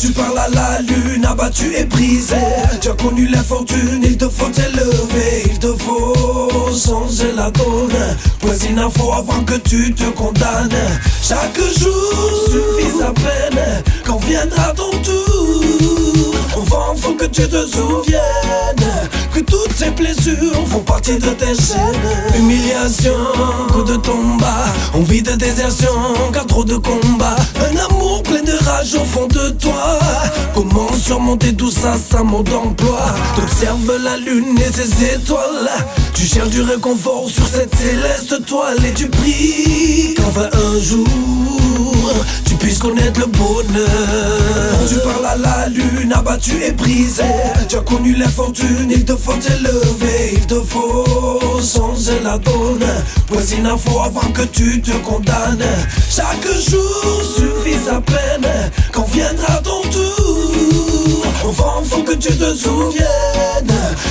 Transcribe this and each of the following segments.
tu parles à la lune, abattu et brisé. Tu as connu l'infortune, il te faut t'élever. Il te faut changer la donne. Voici une info avant que tu te condamnes. Chaque jour suffit sa peine. Quand viendra ton tour, enfant, faut que tu te souviennes que toutes ces blessures font partie de tes chaînes. Humiliation, coup de tomba, envie de désertion, car trop de combats. Un amour plein de rage au fond de toi. Comment surmonter tout ça sans mot d'emploi? T'observes la lune et ses étoiles. Tu cherches du réconfort sur cette céleste toile. Et tu pries qu'enfin un jour tu puisses connaître le bonheur. Tu parles à la lune, abattu et brisé. Tu as connu l'infortune, il te faut t'élever. Il te faut changer la donne. Voici une info avant que tu te condamnes. Chaque jour suffit sa peine. Quand viendra ton tour, enfant, faut que tu te souviennes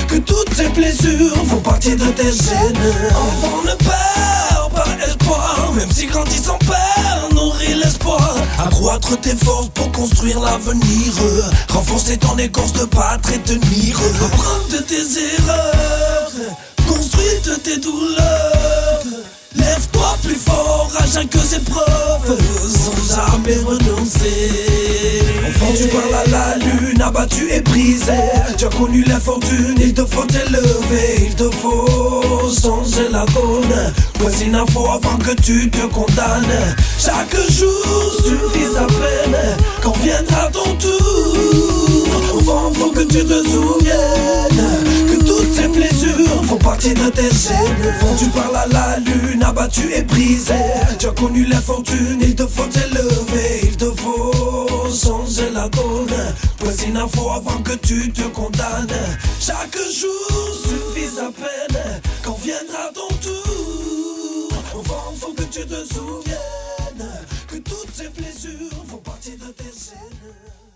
que toutes ces blessures font partie de tes gènes. Enfant, ne perds pas espoir, même si grandissant perd, nourrit l'espoir. Accroître tes forces pour construire l'avenir. Renforcer ton écorce de battre et tenir. Apprendre de tes erreurs, construire de tes douleurs. Lève-toi plus fort à chaque épreuve, sans jamais renoncer. Enfant, tu parles à la lune, abattu et brisé. Tu as connu l'infortune, il te faut t'élever. Il te faut changer la donne. Voici une info avant que tu te condamnes. Chaque jour suffit sa peine. Quand viendra ton tour, enfant, faut que tu te souviennes que toutes ces blessures font partie de tes gènes. Enfant, tu parles à la lune, abattu et brisé. Tu as connu l'infortune, il te faut t'élever. Il te faut changer la donne. Voici une info avant que tu te condamnes. Chaque jour suffit sa peine. Quand viendra ton tour, enfant, faut que tu te souviennes que toutes ces blessures font partie de tes gènes.